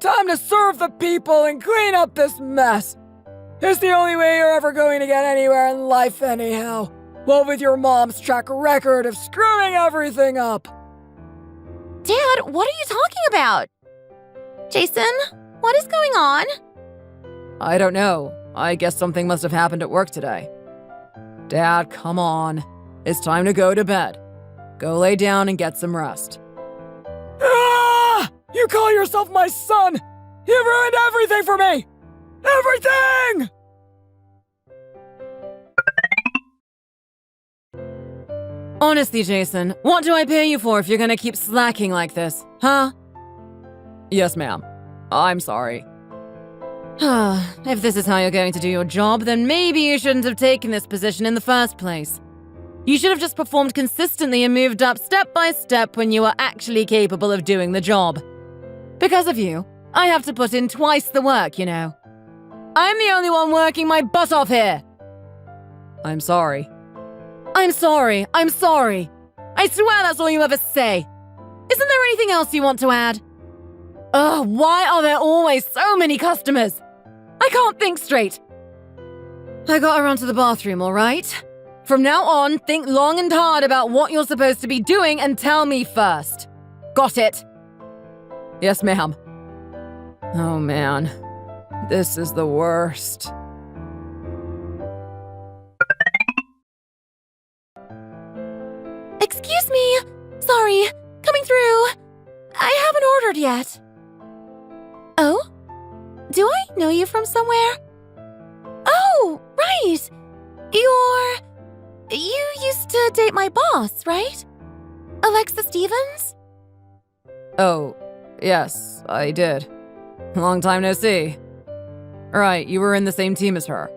Time to serve the people and clean up this mess. It's the only way you're ever going to get anywhere in life anyhow. What with your mom's track record of screwing everything up. Dad, what are you talking about? Jason, what is going on? I don't know. I guess something must have happened at work today. Dad, come on. It's time to go to bed. Go lay down and get some rest. Ah! You call yourself my son? You ruined everything for me! Everything! Honestly, Jason, what do I pay you for if you're gonna keep slacking like this, huh? Yes, ma'am. I'm sorry. If this is how you're going to do your job, then maybe you shouldn't have taken this position in the first place. You should have just performed consistently and moved up step by step when you were actually capable of doing the job. Because of you, I have to put in twice the work, you know. I'm the only one working my butt off here. I'm sorry. I'm sorry. I'm sorry. I swear that's all you ever say. Isn't there anything else you want to add? Ugh, why are there always so many customers? I can't think straight. I gotta run to the bathroom, all right? From now on, think long and hard about what you're supposed to be doing and tell me first. Got it? Yes, ma'am. Oh, man. This is the worst. Excuse me. Sorry. Coming through. I haven't ordered yet. Oh? Do I know you from somewhere? Oh, right. You used to date my boss, right? Alexa Stevens? Oh, yes, I did. Long time no see. Right, you were in the same team as her.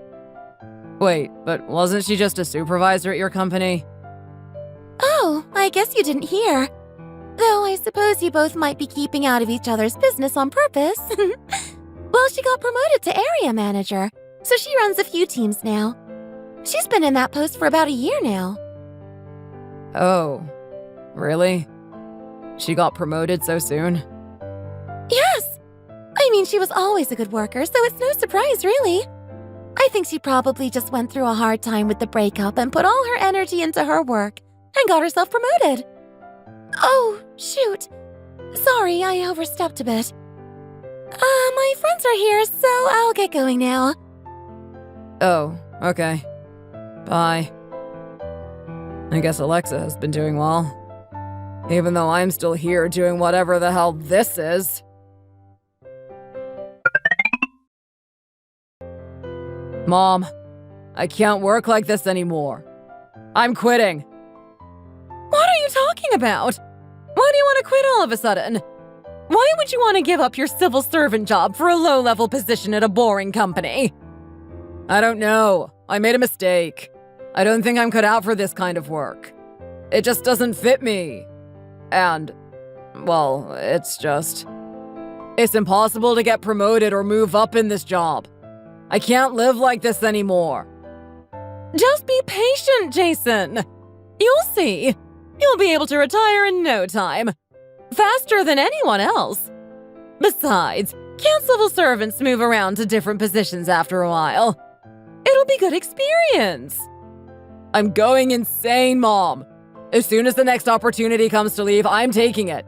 Wait, but wasn't she just a supervisor at your company? Oh, I guess you didn't hear. Though I suppose you both might be keeping out of each other's business on purpose. Well, she got promoted to area manager, so she runs a few teams now. She's been in that post for about a year now. Oh, really? She got promoted so soon? Yes! I mean, she was always a good worker, so it's no surprise, really. I think she probably just went through a hard time with the breakup and put all her energy into her work and got herself promoted. Oh, shoot. Sorry, I overstepped a bit. My friends are here, so I'll get going now. Oh, okay. Bye. I guess Alexa has been doing well. Even though I'm still here doing whatever the hell this is. Mom, I can't work like this anymore. I'm quitting. What are you talking about? Why do you want to quit all of a sudden? Why would you want to give up your civil servant job for a low-level position at a boring company? I don't know. I made a mistake. I don't think I'm cut out for this kind of work. It just doesn't fit me. And, well, it's impossible to get promoted or move up in this job. I can't live like this anymore. Just be patient, Jason. You'll see. You'll be able to retire in no time. Faster than anyone else. Besides, can't civil servants move around to different positions after a while? It'll be good experience. I'm going insane, Mom. As soon as the next opportunity comes to leave, I'm taking it.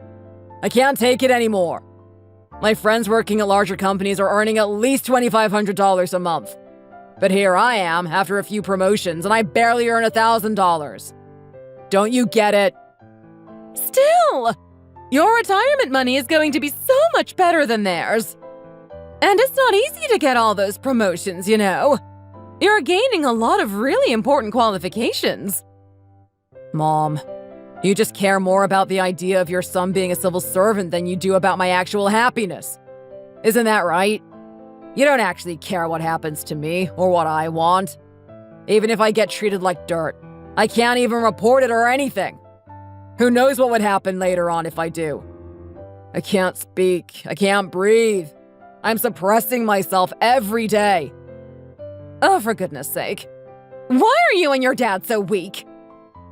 I can't take it anymore. My friends working at larger companies are earning at least $2,500 a month. But here I am, after a few promotions, and I barely earn $1,000. Don't you get it? Still, your retirement money is going to be so much better than theirs. And it's not easy to get all those promotions, you know. You're gaining a lot of really important qualifications. Mom, you just care more about the idea of your son being a civil servant than you do about my actual happiness. Isn't that right? You don't actually care what happens to me or what I want. Even if I get treated like dirt, I can't even report it or anything. Who knows what would happen later on if I do? I can't speak. I can't breathe. I'm suppressing myself every day. Oh, for goodness sake. Why are you and your dad so weak?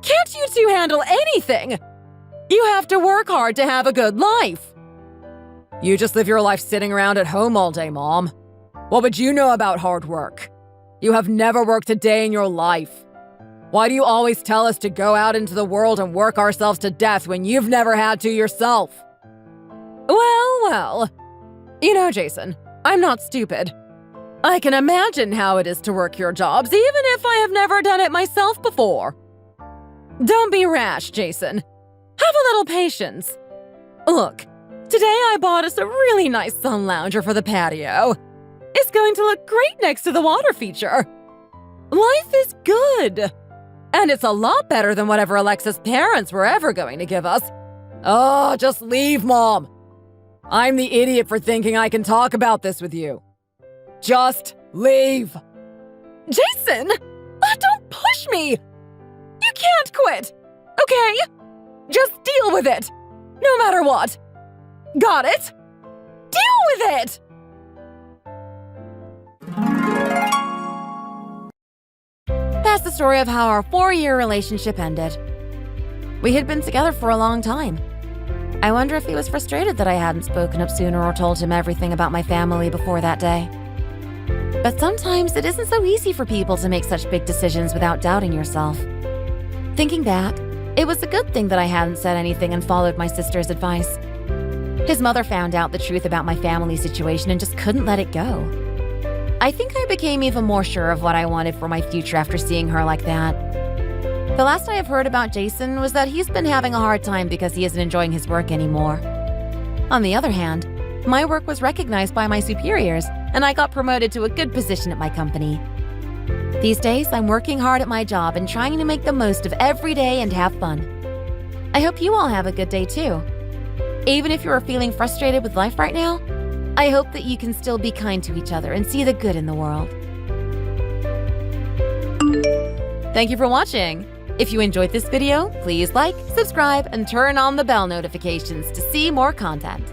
Can't you two handle anything? You have to work hard to have a good life. You just live your life sitting around at home all day, Mom. What would you know about hard work? You have never worked a day in your life. Why do you always tell us to go out into the world and work ourselves to death when you've never had to yourself? Well. You know, Jason, I'm not stupid. I can imagine how it is to work your jobs, even if I have never done it myself before. Don't be rash, Jason. Have a little patience. Look, today I bought us a really nice sun lounger for the patio. It's going to look great next to the water feature. Life is good. And it's a lot better than whatever Alexa's parents were ever going to give us. Oh, just leave, Mom. I'm the idiot for thinking I can talk about this with you. Just leave. Jason! Don't push me! You can't quit, okay? Just deal with it, no matter what. Got it? Deal with it! That's the story of how our 4-year relationship ended. We had been together for a long time. I wonder if he was frustrated that I hadn't spoken up sooner or told him everything about my family before that day. But sometimes it isn't so easy for people to make such big decisions without doubting yourself. Thinking back, it was a good thing that I hadn't said anything and followed my sister's advice. His mother found out the truth about my family situation and just couldn't let it go. I think I became even more sure of what I wanted for my future after seeing her like that. The last I have heard about Jason was that he's been having a hard time because he isn't enjoying his work anymore. On the other hand, my work was recognized by my superiors, and I got promoted to a good position at my company. These days, I'm working hard at my job and trying to make the most of every day and have fun. I hope you all have a good day too. Even if you are feeling frustrated with life right now, I hope that you can still be kind to each other and see the good in the world. Thank you for watching. If you enjoyed this video, please like, subscribe, and turn on the bell notifications to see more content.